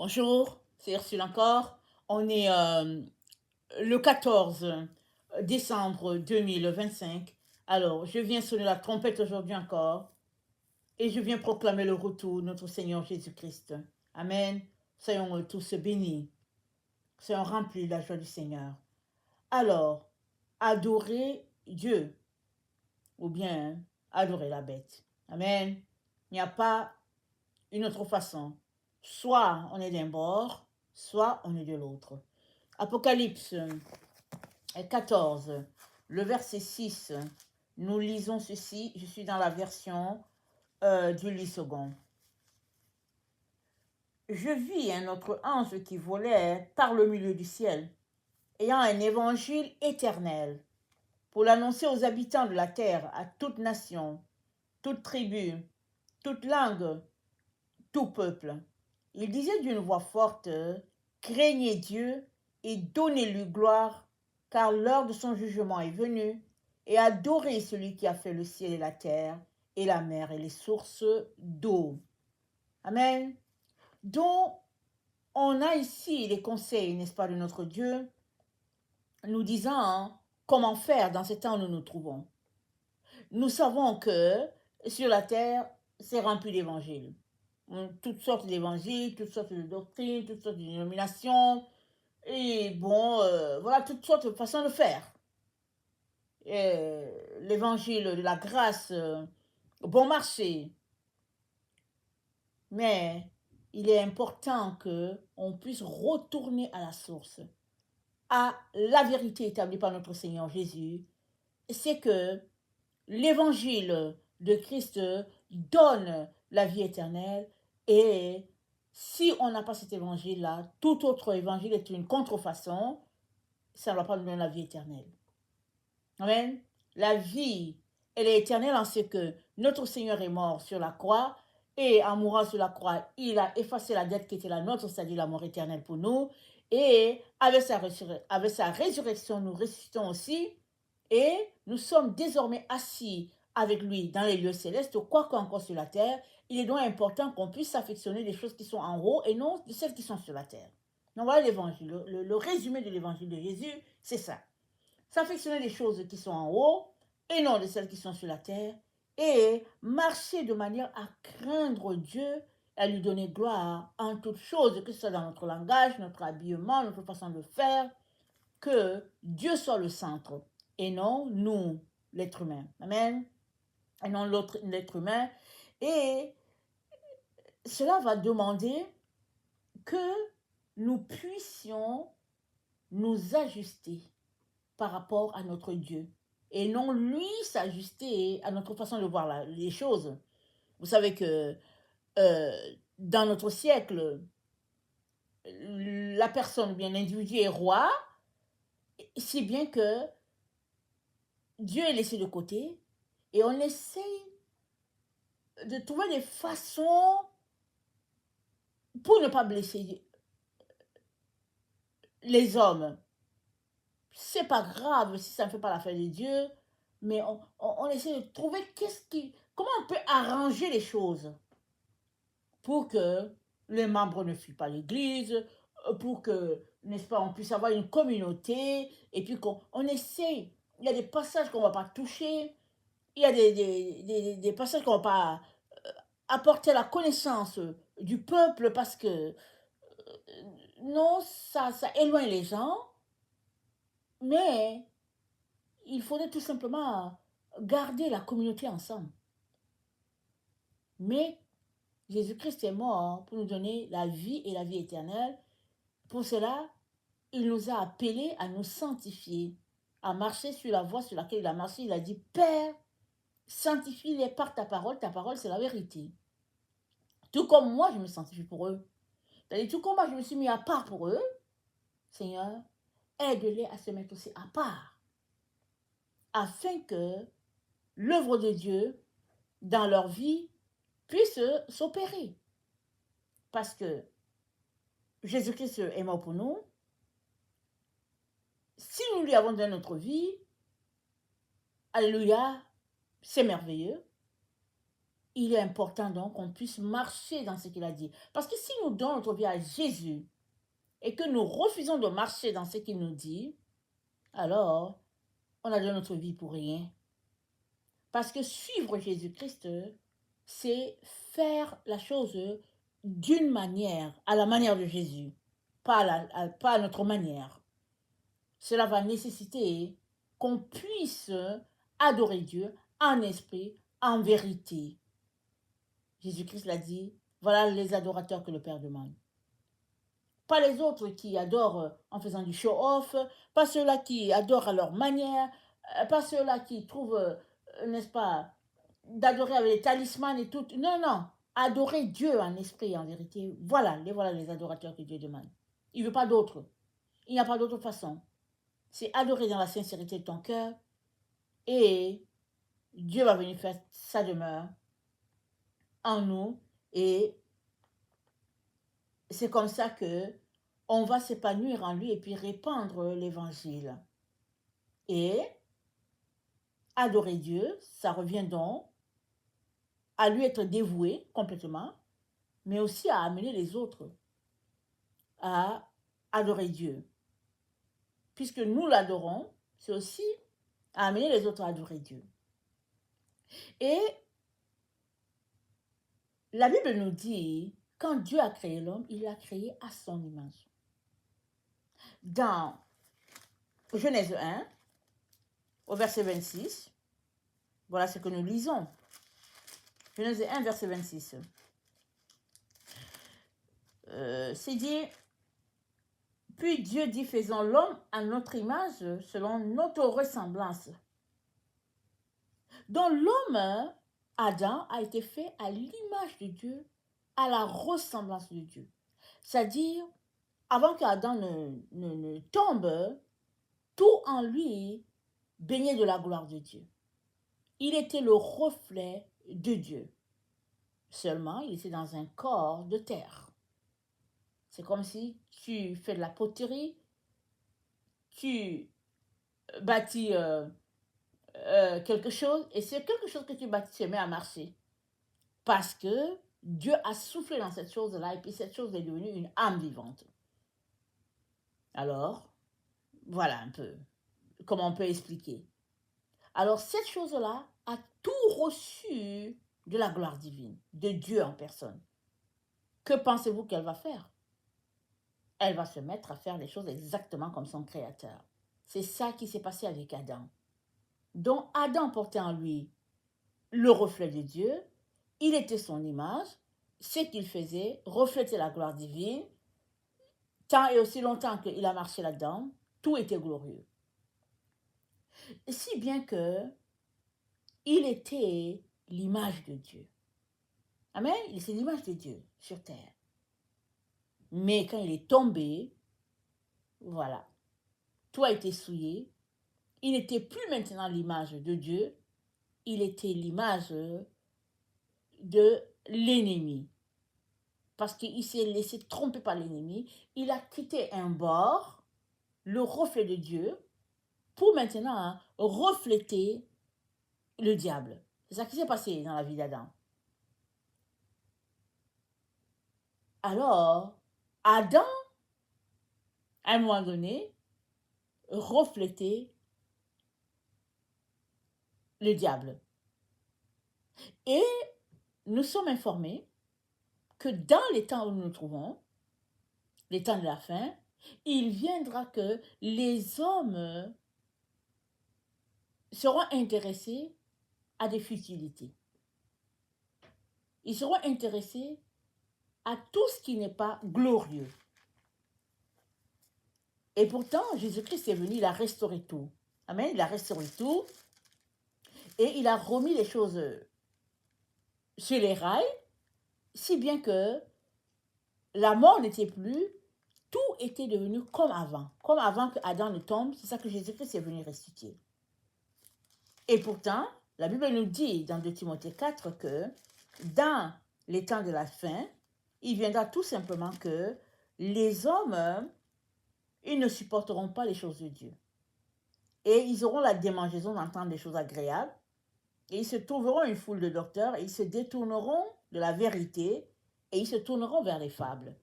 Bonjour, c'est Ursule encore. On est le 14 décembre 2025. Alors, je viens sonner la trompette aujourd'hui encore et je viens proclamer le retour de notre Seigneur Jésus-Christ. Amen. Soyons tous bénis. Soyons remplis de la joie du Seigneur. Alors, adorer Dieu ou bien adorer la bête. Amen. Il n'y a pas une autre façon. Soit on est d'un bord, soit on est de l'autre. Apocalypse 14, le verset 6, nous lisons ceci, je suis dans la version du lit second. Je vis un autre ange qui volait par le milieu du ciel, ayant un évangile éternel, pour l'annoncer aux habitants de la terre, à toute nation, toute tribu, toute langue, tout peuple. Il disait d'une voix forte, craignez Dieu et donnez-lui gloire, car l'heure de son jugement est venue, et adorez celui qui a fait le ciel et la terre, et la mer et les sources d'eau. Amen. Donc, on a ici les conseils, n'est-ce pas, de notre Dieu, nous disant comment faire dans ces temps où nous nous trouvons. Nous savons que sur la terre, c'est rempli d'évangiles. Toutes sortes d'évangiles, toutes sortes de doctrines, toutes sortes de dénominations, et bon, voilà, toutes sortes de façons de faire. L'évangile de la grâce, bon marché. Mais il est important qu'on puisse retourner à la source, à la vérité établie par notre Seigneur Jésus. C'est que l'évangile de Christ donne la vie éternelle, et si on n'a pas cet évangile-là, tout autre évangile est une contrefaçon, ça ne va pas nous donner la vie éternelle. Amen. La vie, elle est éternelle en ce que notre Seigneur est mort sur la croix, et en mourant sur la croix, il a effacé la dette qui était la nôtre, c'est-à-dire la mort éternelle pour nous, et avec sa résurrection, nous ressuscitons aussi, et nous sommes désormais assis avec lui dans les lieux célestes, quoi qu'encore sur la terre. Il est donc important qu'on puisse s'affectionner des choses qui sont en haut et non de celles qui sont sur la terre. Donc voilà l'évangile, le résumé de l'évangile de Jésus, c'est ça. S'affectionner des choses qui sont en haut et non de celles qui sont sur la terre, et marcher de manière à craindre Dieu, à lui donner gloire en toutes choses, que ce soit dans notre langage, notre habillement, notre façon de faire, que Dieu soit le centre et non nous, l'être humain. Amen. Et non l'être humain. Et cela va demander que nous puissions nous ajuster par rapport à notre Dieu et non lui s'ajuster à notre façon de voir les choses. Vous savez que dans notre siècle, la personne, bien l'individu est roi, si bien que Dieu est laissé de côté et on essaye de trouver des façons pour ne pas blesser les hommes. C'est pas grave si ça ne fait pas l'affaire de Dieu, mais on essaie de trouver comment on peut arranger les choses pour que les membres ne fuient pas l'église, pour que, n'est-ce pas, on puisse avoir une communauté, et puis qu'on essaie. Il y a des passages qu'on ne va pas toucher, il y a des passages qu'on ne va pas apporter à la connaissance du peuple parce que non, ça éloigne les gens, mais il faudrait tout simplement garder la communauté ensemble. Mais Jésus-Christ est mort pour nous donner la vie et la vie éternelle. Pour cela, il nous a appelés à nous sanctifier, à marcher sur la voie sur laquelle il a marché. Il a dit, Père, sanctifie-les par ta parole c'est la vérité. Tout comme moi, je me sanctifie pour eux. C'est-à-dire, tout comme moi, je me suis mis à part pour eux, Seigneur, aide-les à se mettre aussi à part, afin que l'œuvre de Dieu dans leur vie puisse s'opérer. Parce que Jésus-Christ est mort pour nous. Si nous lui avons donné notre vie, alléluia, c'est merveilleux. il est important donc qu'on puisse marcher dans ce qu'il a dit. Parce que si nous donnons notre vie à Jésus et que nous refusons de marcher dans ce qu'il nous dit, alors on a donné notre vie pour rien. Parce que suivre Jésus-Christ, c'est faire la chose d'une manière, à la manière de Jésus, pas à notre manière. Cela va nécessiter qu'on puisse adorer Dieu en esprit, en vérité. Jésus-Christ l'a dit, voilà les adorateurs que le Père demande. Pas les autres qui adorent en faisant du show-off, pas ceux-là qui adorent à leur manière, pas ceux-là qui trouvent, n'est-ce pas, d'adorer avec les talismans et tout. Non, non, adorer Dieu en esprit et en vérité. Voilà les adorateurs que Dieu demande. Il ne veut pas d'autres. Il n'y a pas d'autre façon. C'est adorer dans la sincérité de ton cœur et Dieu va venir faire sa demeure en nous et c'est comme ça que on va s'épanouir en lui et puis répandre l'évangile. Et adorer Dieu, ça revient donc à lui être dévoué complètement, mais aussi à amener les autres à adorer Dieu. Puisque nous l'adorons, c'est aussi à amener les autres à adorer Dieu. Et la Bible nous dit, quand Dieu a créé l'homme, il l'a créé à son image. Dans Genèse 1, au verset 26, voilà ce que nous lisons. Genèse 1, verset 26. C'est dit, puis Dieu dit, faisons l'homme à notre image, selon notre ressemblance. Donc l'homme, Adam, a été fait à l'image de Dieu, à la ressemblance de Dieu. C'est-à-dire, avant qu'Adam ne tombe, tout en lui baignait de la gloire de Dieu. Il était le reflet de Dieu. Seulement, il était dans un corps de terre. C'est comme si tu fais de la poterie, tu bâtis quelque chose, et c'est quelque chose que tu bâtis, tu mets à marcher. Parce que Dieu a soufflé dans cette chose-là, et puis cette chose est devenue une âme vivante. Alors, voilà un peu comment on peut expliquer. Alors, cette chose-là a tout reçu de la gloire divine, de Dieu en personne. Que pensez-vous qu'elle va faire? Elle va se mettre à faire les choses exactement comme son Créateur. C'est ça qui s'est passé avec Adam. Donc, Adam portait en lui le reflet de Dieu, il était son image, ce qu'il faisait reflétait la gloire divine, tant et aussi longtemps qu'il a marché là-dedans, tout était glorieux. Si bien que il était l'image de Dieu. Amen? C'est l'image de Dieu sur terre. Mais quand il est tombé, voilà, tout a été souillé. Il n'était plus maintenant l'image de Dieu, il était l'image de l'ennemi. Parce qu'il s'est laissé tromper par l'ennemi, il a quitté un bord, le reflet de Dieu, pour maintenant refléter le diable. C'est ça qui s'est passé dans la vie d'Adam. Alors, Adam, à un moment donné, reflétait le diable. Et nous sommes informés que dans les temps où nous nous trouvons, les temps de la fin, il viendra que les hommes seront intéressés à des futilités. Ils seront intéressés à tout ce qui n'est pas glorieux. Et pourtant, Jésus-Christ est venu, il a restauré tout. Amen, il a restauré tout. Et il a remis les choses sur les rails, si bien que la mort n'était plus, tout était devenu comme avant que Adam ne tombe. C'est ça que Jésus-Christ est venu restituer. Et pourtant, la Bible nous dit dans 2 Timothée 4 que dans les temps de la fin, il viendra tout simplement que les hommes, ils ne supporteront pas les choses de Dieu. Et ils auront la démangeaison d'entendre des choses agréables. Et ils se trouveront une foule de docteurs et ils se détourneront de la vérité et ils se tourneront vers les fables.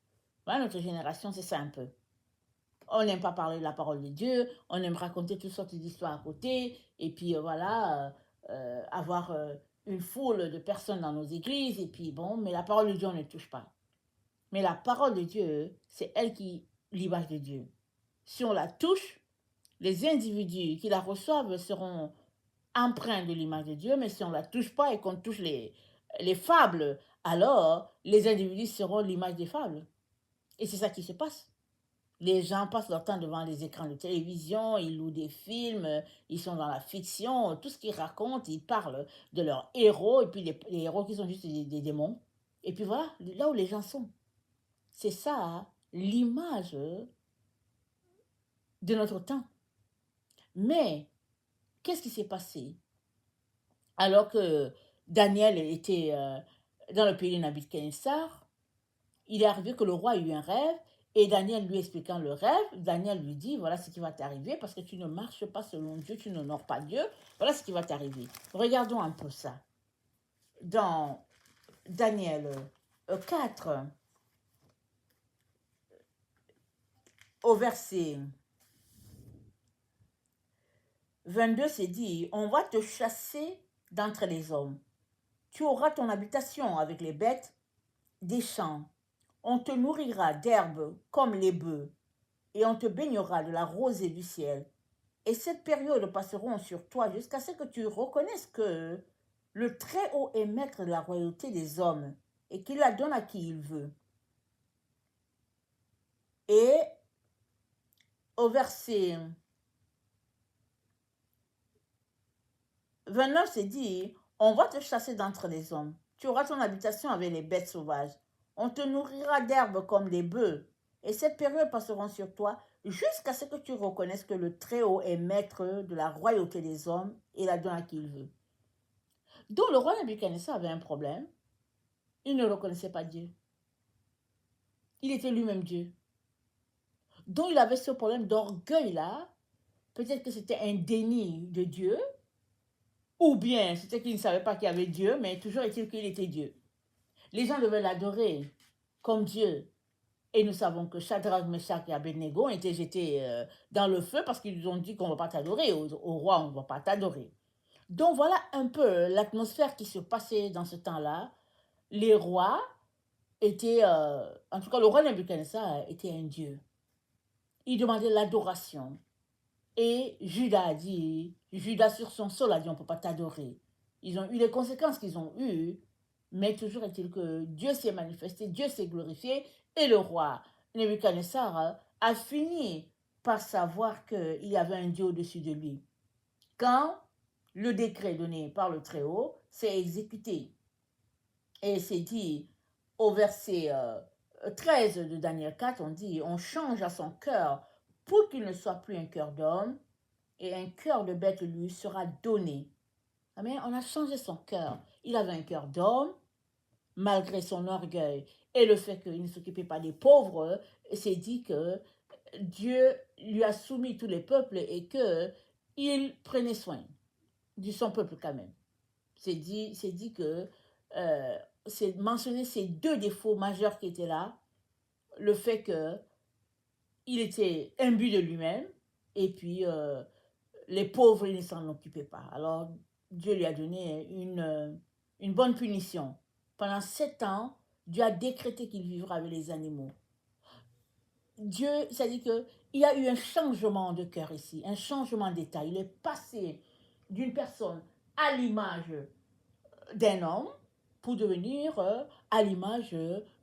Voilà, notre génération, c'est ça un peu. On n'aime pas parler de la parole de Dieu, on aime raconter toutes sortes d'histoires à côté, et puis voilà, avoir une foule de personnes dans nos églises, et puis bon, mais la parole de Dieu, on ne touche pas. Mais la parole de Dieu, c'est elle qui, l'image de Dieu. Si on la touche, les individus qui la reçoivent seront empreints de l'image de Dieu, mais si on ne la touche pas et qu'on touche les fables, alors les individus seront l'image des fables. Et c'est ça qui se passe. Les gens passent leur temps devant les écrans de télévision, ils louent des films, ils sont dans la fiction, tout ce qu'ils racontent, ils parlent de leurs héros, et puis les héros qui sont juste des démons. Et puis voilà, là où les gens sont. C'est ça, hein, l'image de notre temps. Mais, qu'est-ce qui s'est passé alors que Daniel était dans le pays de Nabuchodonosor? Il est arrivé que le roi a eu un rêve, et Daniel lui expliquant le rêve, Daniel lui dit, voilà ce qui va t'arriver, parce que tu ne marches pas selon Dieu, tu n'honores pas Dieu, voilà ce qui va t'arriver. Regardons un peu ça. Dans Daniel 4, au verset 22, c'est dit, on va te chasser d'entre les hommes. Tu auras ton habitation avec les bêtes des champs. On te nourrira d'herbes comme les bœufs, et on te baignera de la rosée du ciel. Et cette période passeront sur toi jusqu'à ce que tu reconnaisses que le Très-Haut est maître de la royauté des hommes et qu'il la donne à qui il veut. Et au verset 29, c'est dit, on va te chasser d'entre les hommes. Tu auras ton habitation avec les bêtes sauvages. On te nourrira d'herbes comme les bœufs. Et cette période passeront sur toi jusqu'à ce que tu reconnaisses que le Très-Haut est maître de la royauté des hommes et la donne à qui il veut. Donc le roi Nabuchodonosor avait un problème. Il ne reconnaissait pas Dieu. Il était lui-même Dieu. Donc il avait ce problème d'orgueil-là. Peut-être que c'était un déni de Dieu, ou bien c'était qu'il ne savait pas qu'il y avait Dieu, mais toujours est-il qu'il était Dieu. Les gens devaient l'adorer comme Dieu. Et nous savons que Shadrach, Meshach et Abednego ont été jetés dans le feu parce qu'ils ont dit qu'on ne va pas t'adorer. Au roi, on ne va pas t'adorer. Donc voilà un peu l'atmosphère qui se passait dans ce temps-là. Les rois étaient, en tout cas le roi Nebuchadnezzar était un dieu. Il demandait l'adoration. Et Judas a dit, Judas sur son sol a dit, on ne peut pas t'adorer. Ils ont eu les conséquences qu'ils ont eues, mais toujours est-il que Dieu s'est manifesté, Dieu s'est glorifié, et le roi Nebuchadnezzar a fini par savoir qu'il y avait un Dieu au-dessus de lui. Quand le décret donné par le Très-Haut s'est exécuté, et c'est dit au verset 13 de Daniel 4, on dit, on change à son cœur pour qu'il ne soit plus un cœur d'homme, et un cœur de bête lui sera donné. Amen. On a changé son cœur. Il avait un cœur d'homme, malgré son orgueil et le fait qu'il ne s'occupait pas des pauvres. C'est dit que Dieu lui a soumis tous les peuples et qu'il prenait soin de son peuple quand même. C'est dit que c'est mentionné ces deux défauts majeurs qui étaient là. Le fait qu'il était imbu de lui-même et puis les pauvres, ils ne s'en occupaient pas. Alors, Dieu lui a donné une bonne punition. Pendant 7 ans, Dieu a décrété qu'il vivra avec les animaux. Dieu, ça dit qu'il y a eu un changement de cœur ici, un changement d'état. Il est passé d'une personne à l'image d'un homme pour devenir à l'image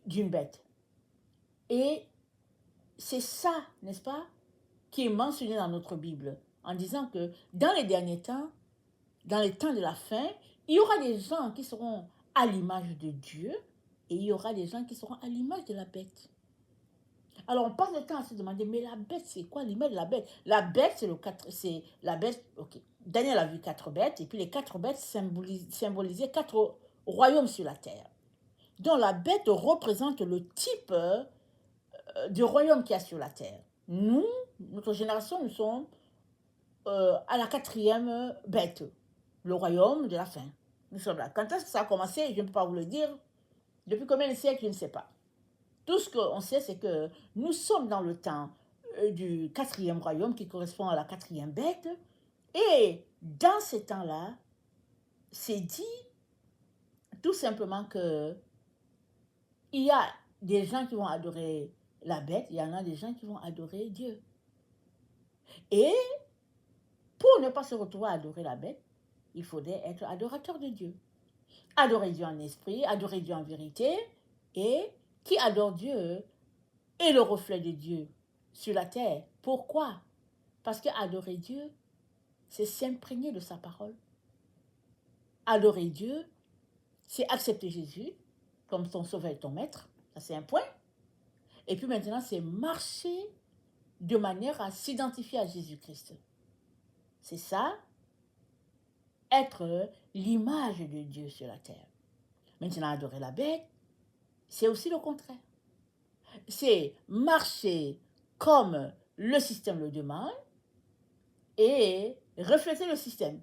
d'une bête. Et c'est ça, n'est-ce pas, qui est mentionné dans notre Bible, en disant que dans les derniers temps, dans les temps de la fin, il y aura des gens qui seront à l'image de Dieu et il y aura des gens qui seront à l'image de la bête. Alors on passe le temps à se demander, mais la bête, c'est quoi l'image de la bête? La bête, c'est la bête, ok. Daniel a vu 4 bêtes et puis les 4 bêtes symbolisaient 4 royaumes sur la terre. Donc la bête représente le type de royaume qu'il y a sur la terre. Notre génération, nous sommes à la 4e bête. le royaume de la fin. Nous sommes là. Quand est-ce que ça a commencé? Je ne peux pas vous le dire. Depuis combien de siècles? Je ne sais pas. Tout ce qu'on sait, c'est que nous sommes dans le temps du 4e royaume qui correspond à la 4e bête. Et dans ces temps-là, c'est dit tout simplement que il y a des gens qui vont adorer la bête, il y en a des gens qui vont adorer Dieu. Et pour ne pas se retrouver à adorer la bête, il faudrait être adorateur de Dieu. Adorer Dieu en esprit, adorer Dieu en vérité. Et qui adore Dieu est le reflet de Dieu sur la terre. Pourquoi? Parce que adorer Dieu, c'est s'imprégner de sa parole. Adorer Dieu, c'est accepter Jésus comme ton sauveur et ton maître. Ça, c'est un point. Et puis maintenant, c'est marcher de manière à s'identifier à Jésus-Christ. C'est ça, être l'image de Dieu sur la terre. Maintenant, adorer la bête, c'est aussi le contraire. C'est marcher comme le système le demande et refléter le système.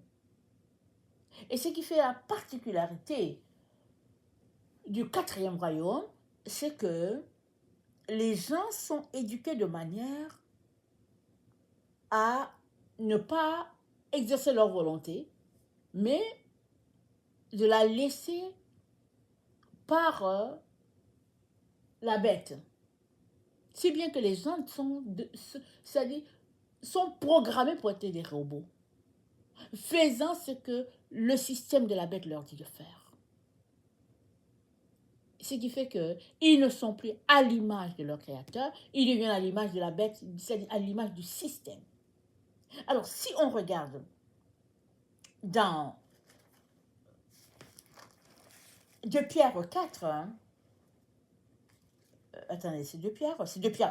Et ce qui fait la particularité du 4e royaume, c'est que les gens sont éduqués de manière à ne pas exercer leur volonté, mais de la laisser par la bête. Si bien que les gens sont programmés pour être des robots, faisant ce que le système de la bête leur dit de faire. Ce qui fait qu'ils ne sont plus à l'image de leur créateur, ils deviennent à l'image de la bête, c'est-à-dire à l'image du système. Alors, si on regarde dans 2 Pierre 4, attendez, c'est 2 Pierre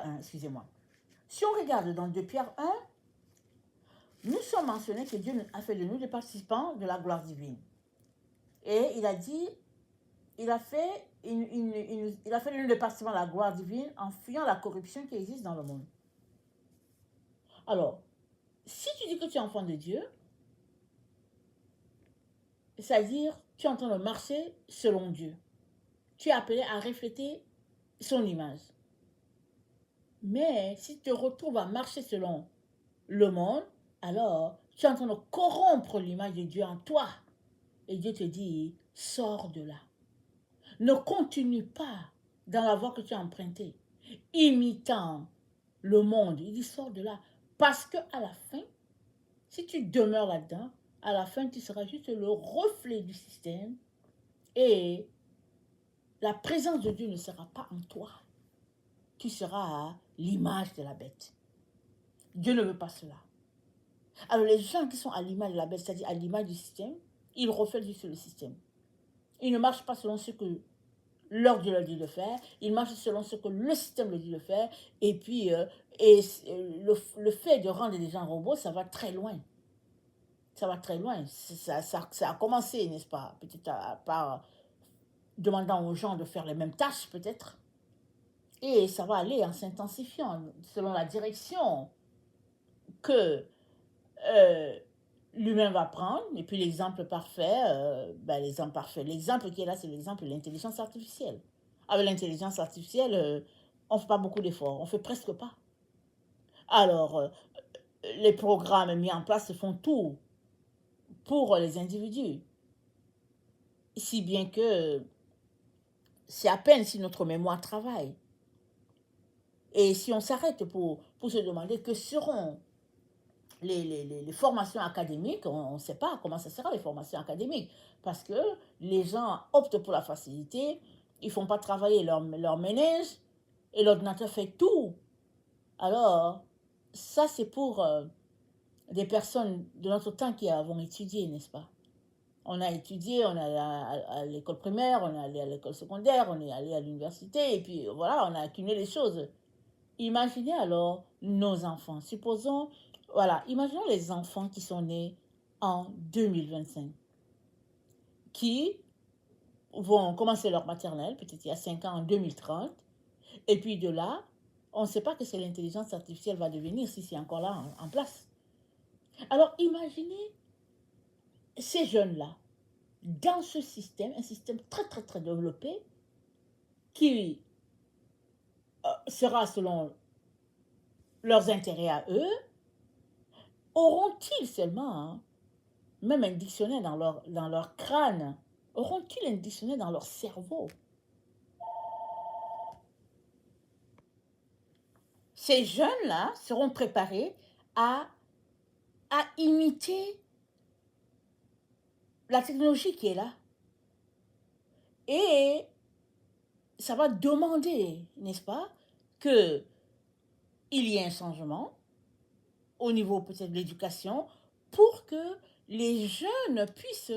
1, excusez-moi. Si on regarde dans 2 Pierre 1, nous sommes mentionnés que Dieu a fait de nous des participants de la gloire divine. Et il a dit, il a fait de nous des participants de la gloire divine en fuyant la corruption qui existe dans le monde. Alors, si tu dis que tu es enfant de Dieu, c'est-à-dire tu es en train de marcher selon Dieu. Tu es appelé à refléter son image. Mais si tu te retrouves à marcher selon le monde, alors tu es en train de corrompre l'image de Dieu en toi. Et Dieu te dit, sors de là. Ne continue pas dans la voie que tu as empruntée, imitant le monde. Il dit, sors de là. Parce qu'à la fin, si tu demeures là-dedans, à la fin, tu seras juste le reflet du système et la présence de Dieu ne sera pas en toi. Tu seras l'image de la bête. Dieu ne veut pas cela. Alors les gens qui sont à l'image de la bête, c'est-à-dire à l'image du système, ils reflètent juste le système. Ils ne marchent pas selon ce que leur Dieu leur dit de faire, ils marchent selon ce que le système leur dit de faire, et puis le fait de rendre les gens robots, ça va très loin. Ça va très loin. Ça a commencé, n'est-ce pas, peut-être par demandant aux gens de faire les mêmes tâches, peut-être. Et ça va aller en s'intensifiant selon la direction que l'humain va prendre. Et puis l'exemple parfait, l'exemple qui est là, c'est l'exemple de l'intelligence artificielle. Avec l'intelligence artificielle, on ne fait pas beaucoup d'efforts, on ne fait presque pas. Alors, les programmes mis en place font tout pour les individus. Si bien que c'est à peine si notre mémoire travaille. Et si on s'arrête pour se demander que seront les formations académiques, on ne sait pas comment ça sera les formations académiques, parce que les gens optent pour la facilité, ils ne font pas travailler leur ménage, et l'ordinateur fait tout. Alors, ça c'est pour des personnes de notre temps qui avons étudié, n'est-ce pas? On a étudié, on est allé à l'école primaire, on est allé à l'école secondaire, on est allé à l'université, et puis voilà, on a accumulé les choses. Imaginez alors nos enfants. Supposons, voilà, imaginons les enfants qui sont nés en 2025, qui vont commencer leur maternelle, peut-être il y a 5 ans, en 2030, et puis de là, on ne sait pas que c'est l'intelligence artificielle va devenir si c'est encore là en place. Alors imaginez ces jeunes-là, dans ce système, un système très, très, très développé, qui sera selon leurs intérêts à eux, auront-ils seulement, hein, même un dictionnaire dans leur crâne, auront-ils un dictionnaire dans leur cerveau? Ces jeunes-là seront préparés à, à imiter la technologie qui est là. Et ça va demander, n'est-ce pas, qu'il y ait un changement au niveau peut-être de l'éducation pour que les jeunes puissent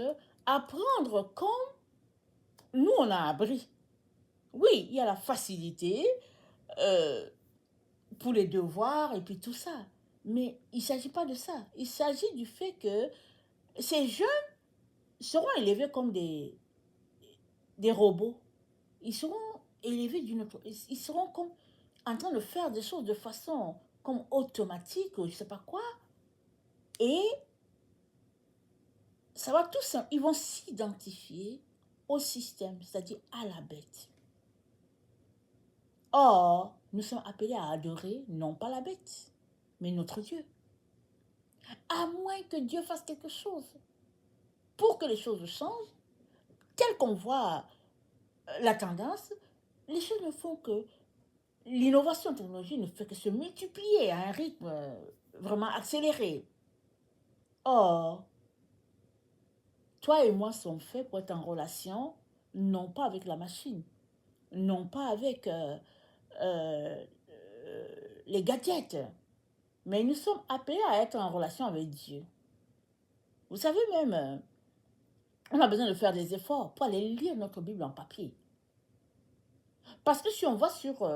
apprendre comme nous on a appris. Oui, il y a la facilité euh, pour les devoirs et puis tout ça. Mais il ne s'agit pas de ça. Il s'agit du fait que ces jeunes seront élevés comme des robots. Ils seront élevés d'une autre... Ils seront comme en train de faire des choses de façon comme automatique ou je ne sais pas quoi. Et ça va tous... Ils vont s'identifier au système, c'est-à-dire à la bête. Or, nous sommes appelés à adorer non pas la bête, mais notre Dieu. À moins que Dieu fasse quelque chose pour que les choses changent, tel qu'on voit la tendance, les choses ne font que l'innovation technologique ne fait que se multiplier à un rythme vraiment accéléré. Or, toi et moi sommes faits pour être en relation, non pas avec la machine, non pas avec euh, les gadgets, mais nous sommes appelés à être en relation avec Dieu. Vous savez même, on a besoin de faire des efforts pour aller lire notre Bible en papier. Parce que si on va sur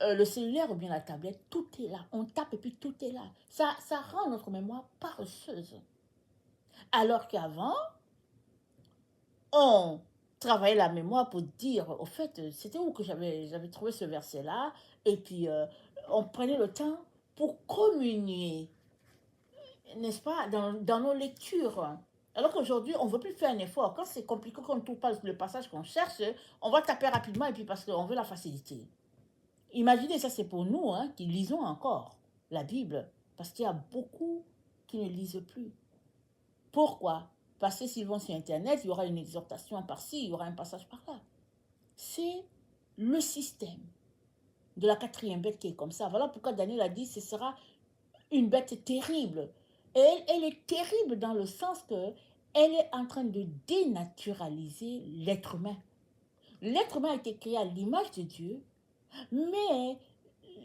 le cellulaire ou bien la tablette, tout est là. On tape et puis tout est là. Ça rend notre mémoire paresseuse. Alors qu'avant, on travaillait la mémoire pour dire, au fait, c'était où que j'avais trouvé ce verset-là, et puis on prenait le temps pour communier, n'est-ce pas, dans nos lectures. Alors qu'aujourd'hui, on ne veut plus faire un effort. Quand c'est compliqué, qu'on ne trouve pas le passage qu'on cherche, on va taper rapidement et puis parce qu'on veut la facilité. Imaginez, ça c'est pour nous hein, qui lisons encore la Bible, parce qu'il y a beaucoup qui ne lisent plus. Pourquoi? Parce que s'ils vont sur Internet, il y aura une exhortation par-ci, il y aura un passage par-là. C'est le système de la quatrième bête qui est comme ça. Voilà pourquoi Daniel a dit, ce sera une bête terrible. Et elle est terrible dans le sens que elle est en train de dénaturaliser l'être humain. L'être humain a été créé à l'image de Dieu, mais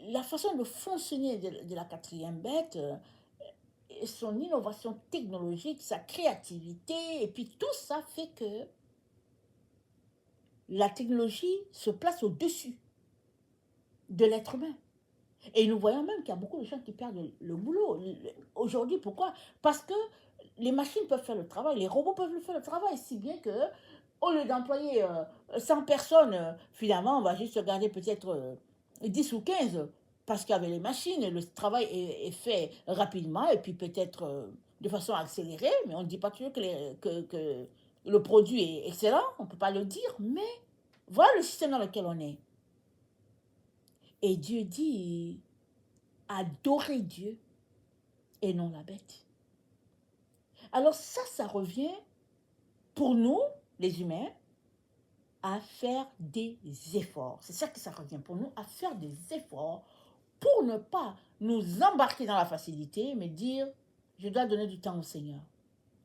la façon de fonctionner de la quatrième bête, son innovation technologique, sa créativité, et puis tout ça fait que la technologie se place au-dessus de l'être humain. Et nous voyons même qu'il y a beaucoup de gens qui perdent le boulot. Aujourd'hui, pourquoi? Parce que les machines peuvent faire le travail, les robots peuvent faire le travail, si bien que au lieu d'employer 100 personnes, finalement, on va juste garder peut-être 10 ou 15, parce qu'avec les machines, le travail est fait rapidement et puis peut-être de façon accélérée, mais on ne dit pas toujours que le produit est excellent, on ne peut pas le dire, mais voilà le système dans lequel on est. Et Dieu dit, adorer Dieu et non la bête. Alors ça revient pour nous, les humains, à faire des efforts. C'est ça que ça revient pour nous, à faire des efforts pour ne pas nous embarquer dans la facilité, mais dire, je dois donner du temps au Seigneur.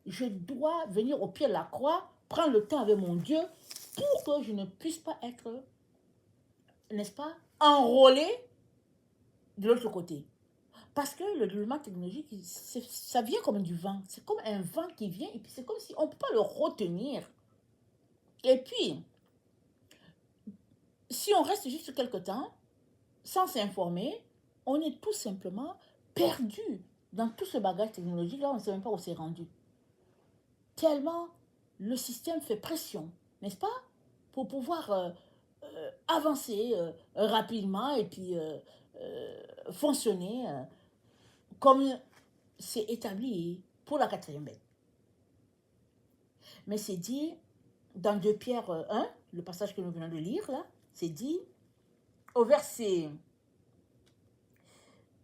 Je dois venir au pied de la croix, prendre le temps avec mon Dieu pour que je ne puisse pas être, n'est-ce pas, enrôlé de l'autre côté. Parce que le développement technologique, ça vient comme du vent. C'est comme un vent qui vient et puis c'est comme si on ne peut pas le retenir. Et puis, si on reste juste quelque temps, sans s'informer, on est tout simplement perdu dans tout ce bagage technologique. Là, on ne sait même pas où c'est rendu. Tellement le système fait pression, n'est-ce pas? Pour pouvoir avancer rapidement et puis fonctionner comme c'est établi pour la quatrième bête. Mais c'est dit dans 2 Pierre 1, le passage que nous venons de lire là, c'est dit au verset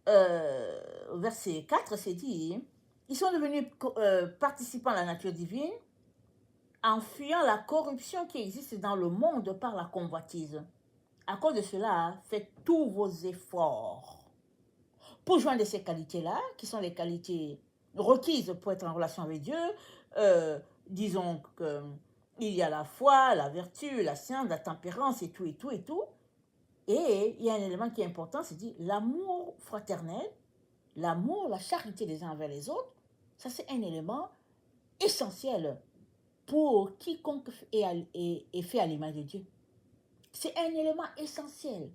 4, c'est dit, ils sont devenus participants à la nature divine en fuyant la corruption qui existe dans le monde par la convoitise. À cause de cela, faites tous vos efforts pour joindre ces qualités-là, qui sont les qualités requises pour être en relation avec Dieu. Disons qu'il y a la foi, la vertu, la science, la tempérance et tout, et tout, et tout. Et il y a un élément qui est important, c'est dit l'amour fraternel, l'amour, la charité des uns envers les autres. Ça, c'est un élément essentiel pour quiconque est fait à l'image de Dieu. C'est un élément essentiel,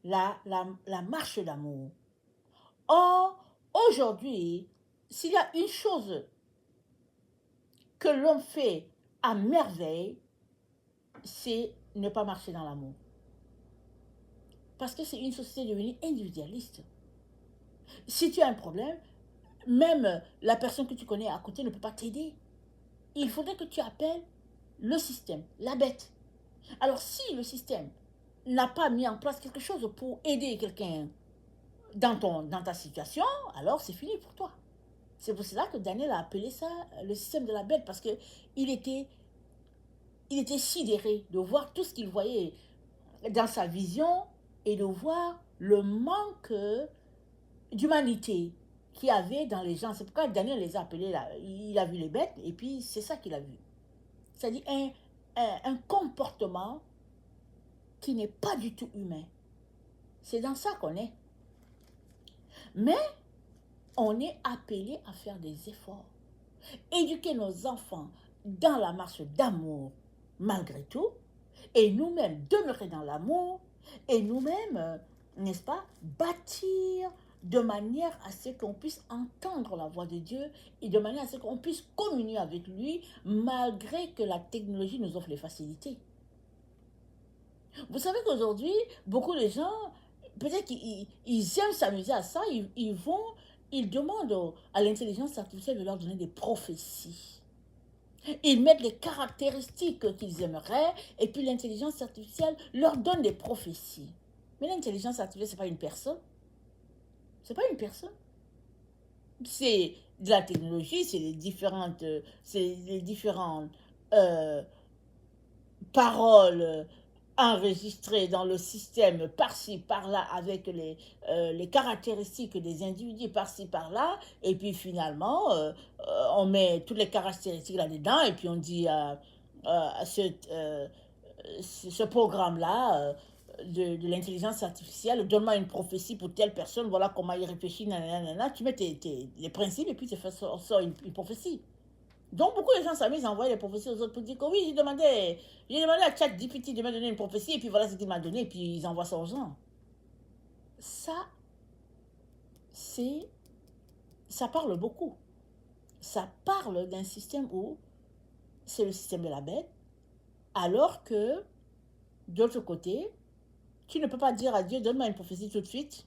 la marche d'amour. Or, aujourd'hui, s'il y a une chose que l'homme fait à merveille, c'est ne pas marcher dans l'amour. Parce que c'est une société devenue individualiste. Si tu as un problème, même la personne que tu connais à côté ne peut pas t'aider. Il faudrait que tu appelles le système, la bête. Alors si le système n'a pas mis en place quelque chose pour aider quelqu'un dans ta situation, alors c'est fini pour toi. C'est pour cela que Daniel a appelé ça le système de la bête, parce qu'il était sidéré de voir tout ce qu'il voyait dans sa vision et de voir le manque d'humanité qu'il y avait dans les gens. C'est pourquoi Daniel les a appelés là. Il a vu les bêtes et puis c'est ça qu'il a vu. C'est-à-dire un comportement qui n'est pas du tout humain. C'est dans ça qu'on est. Mais on est appelé à faire des efforts. Éduquer nos enfants dans la marche d'amour malgré tout, et nous-mêmes demeurer dans l'amour, et nous-mêmes, n'est-ce pas, bâtir de manière à ce qu'on puisse entendre la voix de Dieu et de manière à ce qu'on puisse communier avec lui malgré que la technologie nous offre les facilités. Vous savez qu'aujourd'hui, beaucoup de gens, peut-être qu'ils aiment s'amuser à ça, ils demandent à l'intelligence artificielle de leur donner des prophéties. Ils mettent les caractéristiques qu'ils aimeraient et puis l'intelligence artificielle leur donne des prophéties. Mais l'intelligence artificielle, ce n'est pas une personne. Ce n'est pas une personne. C'est de la technologie, c'est les différentes paroles enregistrées dans le système par-ci, par-là, avec les caractéristiques des individus par-ci, par-là, et puis finalement, on met toutes les caractéristiques là-dedans, et puis on dit ce programme-là de l'intelligence artificielle, donne-moi une prophétie pour telle personne, voilà comment il réfléchit, nanana, tu mets les principes, et puis tu sors une prophétie. Donc, beaucoup de gens s'amusent à envoyer les prophéties aux autres pour dire que oui, j'ai demandé à ChatGPT de me donner une prophétie, et puis voilà ce qu'il m'a donné, et puis ils envoient ça aux gens. Ça parle beaucoup. Ça parle d'un système où c'est le système de la bête, alors que, de l'autre côté, tu ne peux pas dire à Dieu, donne-moi une prophétie tout de suite,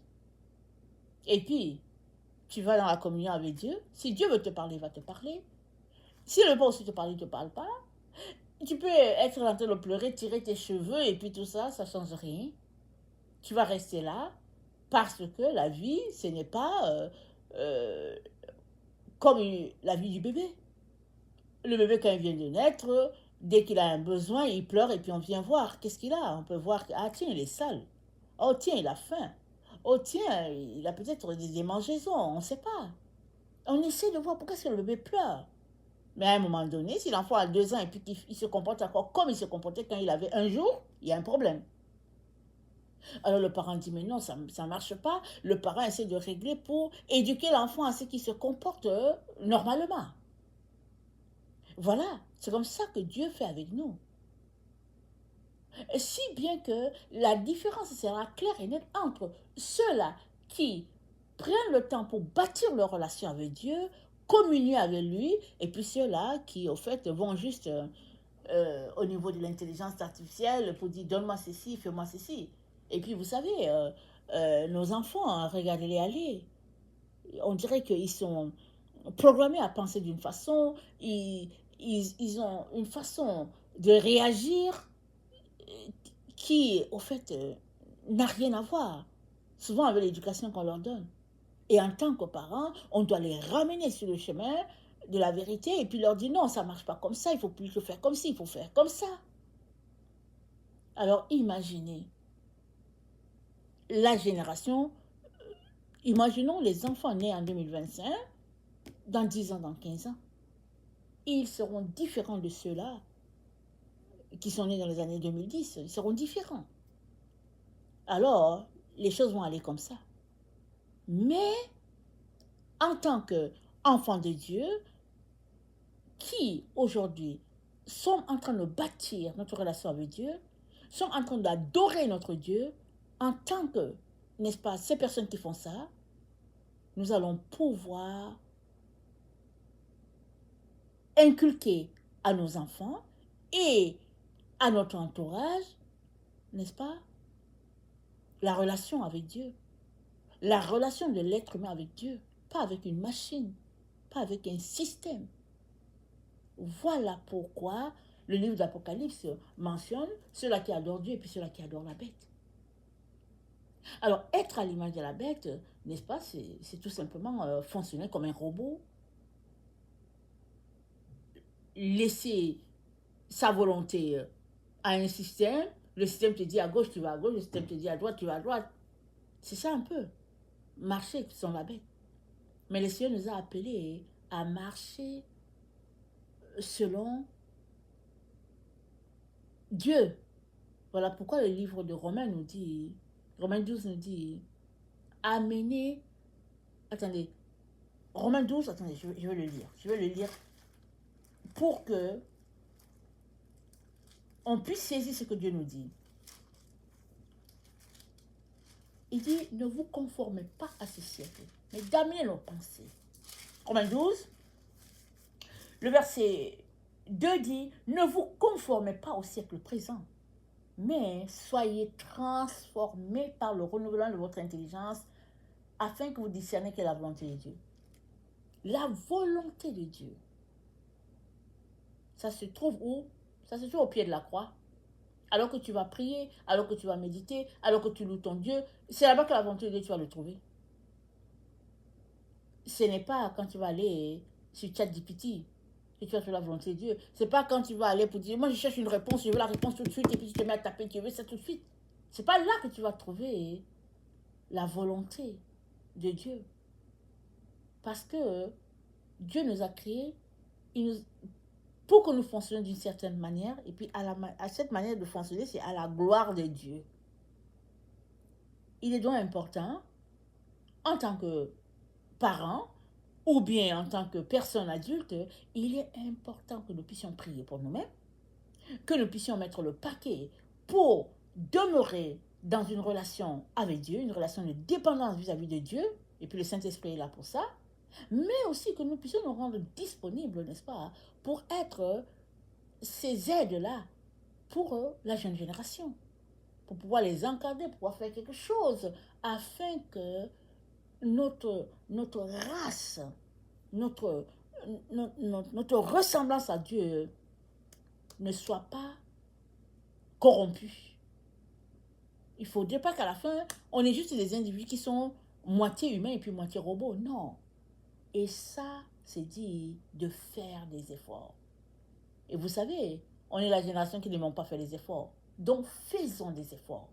et puis tu vas dans la communion avec Dieu. Si Dieu veut te parler, il va te parler. S'il ne veut pas aussi te parler, il ne te parle pas. Tu peux être en train de pleurer, tirer tes cheveux et puis tout ça, ça ne change rien. Tu vas rester là parce que la vie, ce n'est pas comme la vie du bébé. Le bébé, quand il vient de naître, dès qu'il a un besoin, il pleure et puis on vient voir. Qu'est-ce qu'il a? On peut voir, ah tiens, il est sale. Oh tiens, il a faim. Oh tiens, il a peut-être des démangeaisons, on ne sait pas. On essaie de voir pourquoi est-ce que le bébé pleure. Mais à un moment donné, si l'enfant a 2 ans et puis qu'il se comporte encore comme il se comportait quand il avait 1 jour, il y a un problème. Alors le parent dit, mais non, ça ne marche pas. Le parent essaie de régler pour éduquer l'enfant à ce qu'il se comporte normalement. Voilà, c'est comme ça que Dieu fait avec nous. Si bien que la différence sera claire et nette entre ceux-là qui prennent le temps pour bâtir leur relation avec Dieu, communier avec lui, et puis ceux-là qui, au fait, vont juste au niveau de l'intelligence artificielle pour dire donne-moi ceci, fais-moi ceci. Et puis, vous savez, nos enfants, hein, regardez-les aller. On dirait qu'ils sont programmés à penser d'une façon, ils ils ont une façon de réagir qui, au fait, n'a rien à voir, souvent avec l'éducation qu'on leur donne. Et en tant que parents, on doit les ramener sur le chemin de la vérité et puis leur dire non, ça ne marche pas comme ça, il faut plus le faire comme ci, il faut faire comme ça. Alors imaginez la génération, imaginons les enfants nés en 2025, dans 10 ans, dans 15 ans. Ils seront différents de ceux-là qui sont nés dans les années 2010. Ils seront différents. Alors, les choses vont aller comme ça. Mais, en tant qu'enfants de Dieu, qui aujourd'hui sommes en train de bâtir notre relation avec Dieu, sommes en train d'adorer notre Dieu, en tant que, n'est-ce pas, ces personnes qui font ça, nous allons pouvoir inculquer à nos enfants et à notre entourage, n'est-ce pas, la relation avec Dieu, la relation de l'être humain avec Dieu, pas avec une machine, pas avec un système. Voilà pourquoi le livre d'Apocalypse mentionne ceux-là qui adorent Dieu et puis ceux-là qui adorent la bête. Alors, être à l'image de la bête, n'est-ce pas, c'est tout simplement fonctionner comme un robot, laisser sa volonté à un système, le système te dit à gauche, tu vas à gauche, le système te dit à droite, tu vas à droite. C'est ça un peu, marcher sans la bête. Mais le Seigneur nous a appelés à marcher selon Dieu. Voilà pourquoi le livre de Romains nous dit, Romains 12 nous dit, amenez, attendez, Romains 12, attendez, je vais le lire. Je vais le lire pour que on puisse saisir ce que Dieu nous dit. Il dit, ne vous conformez pas à ce siècle, mais d'amener nos pensées. Romains 12, le verset 2 dit, ne vous conformez pas au siècle présent, mais soyez transformés par le renouvellement de votre intelligence afin que vous discerniez quelle est la volonté de Dieu. La volonté de Dieu, ça se trouve où? Ça se trouve au pied de la croix. Alors que tu vas prier, alors que tu vas méditer, alors que tu loues ton Dieu, c'est là-bas que la volonté de Dieu, tu vas le trouver. Ce n'est pas quand tu vas aller sur ChatGPT que tu vas trouver la volonté de Dieu. Ce n'est pas quand tu vas aller pour dire, moi je cherche une réponse, je veux la réponse tout de suite, et puis tu te mets à taper, tu veux ça tout de suite. Ce n'est pas là que tu vas trouver la volonté de Dieu. Parce que Dieu nous a créés pour que nous fonctionnions d'une certaine manière, et puis à cette manière de fonctionner, c'est à la gloire de Dieu. Il est donc important, en tant que parent, ou bien en tant que personne adulte, il est important que nous puissions prier pour nous-mêmes, que nous puissions mettre le paquet pour demeurer dans une relation avec Dieu, une relation de dépendance vis-à-vis de Dieu, et puis le Saint-Esprit est là pour ça, mais aussi que nous puissions nous rendre disponibles, n'est-ce pas, pour être ces aides-là pour la jeune génération, pour pouvoir les encadrer, pour pouvoir faire quelque chose, afin que notre race, notre ressemblance à Dieu ne soit pas corrompue. Il ne faudrait pas qu'à la fin, on ait juste des individus qui sont moitié humains et puis moitié robots. Non. Et ça, c'est dit de faire des efforts. Et vous savez, on est la génération qui n'aime pas faire des efforts. Donc, faisons des efforts.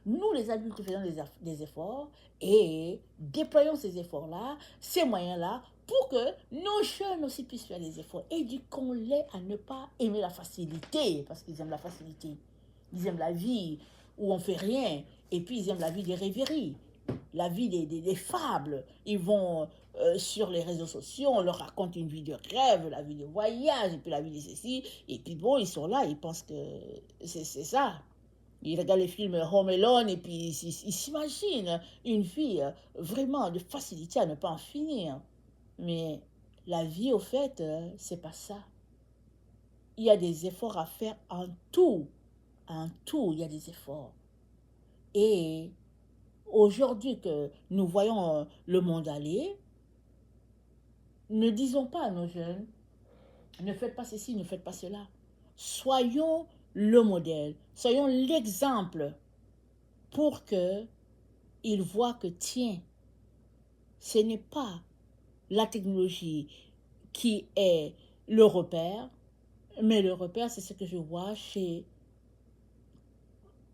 Nous, les adultes, faisons des efforts et déployons ces efforts-là, ces moyens-là, pour que nos jeunes aussi puissent faire des efforts. Éduquons-les à ne pas aimer la facilité, parce qu'ils aiment la facilité. Ils aiment la vie où on ne fait rien, et puis ils aiment la vie des rêveries, la vie des fables. Ils vont sur les réseaux sociaux, on leur raconte une vie de rêve, la vie de voyage, et puis la vie de ceci, et puis bon, ils sont là, ils pensent que c'est ça. Ils regardent les films Home Alone et puis ils s'imaginent une vie vraiment de facilité à ne pas en finir. Mais la vie, au fait, c'est pas ça. Il y a des efforts à faire en tout. En tout, il y a des efforts. Et aujourd'hui que nous voyons le monde aller, ne disons pas à nos jeunes, Ne faites pas ceci, ne faites pas cela. Soyons le modèle, soyons l'exemple pour qu'ils voient que, tiens, ce n'est pas la technologie qui est le repère, mais le repère, c'est ce que je vois chez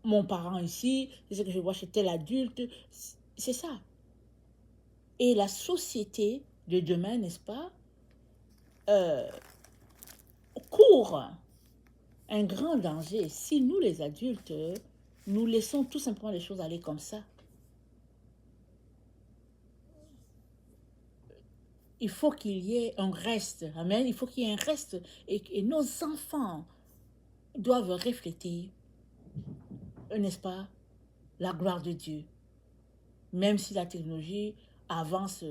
mon parent ici, c'est ce que je vois chez tel adulte, c'est ça. Et la société de demain, n'est-ce pas, court un grand danger si nous, les adultes, nous laissons tout simplement les choses aller comme ça. Il faut qu'il y ait un reste, amen, il faut qu'il y ait un reste, et nos enfants doivent refléter, n'est-ce pas, la gloire de Dieu. Même si la technologie avance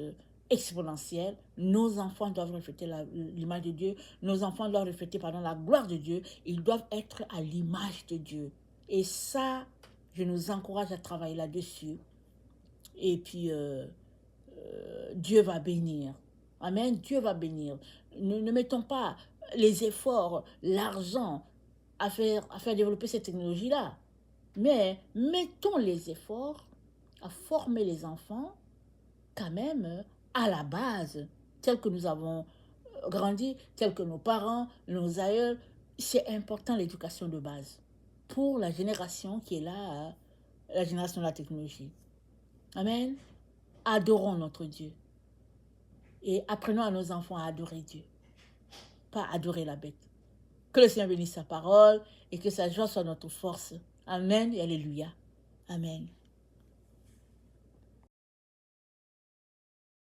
exponentielle, nos enfants doivent refléter l'image de Dieu, nos enfants doivent refléter, la gloire de Dieu, ils doivent être à l'image de Dieu. Et ça, je nous encourage à travailler là-dessus. Et puis, Dieu va bénir. Amen, Dieu va bénir. Ne mettons pas les efforts, l'argent à faire développer cette technologie-là. Mais mettons les efforts à former les enfants quand même à la base, tel que nous avons grandi, tel que nos parents, nos aïeux. C'est important l'éducation de base pour la génération qui est là, la génération de la technologie. Amen. Adorons notre Dieu et apprenons à nos enfants à adorer Dieu, pas adorer la bête. Que le Seigneur bénisse sa parole et que sa joie soit notre force. Amen et alléluia. Amen.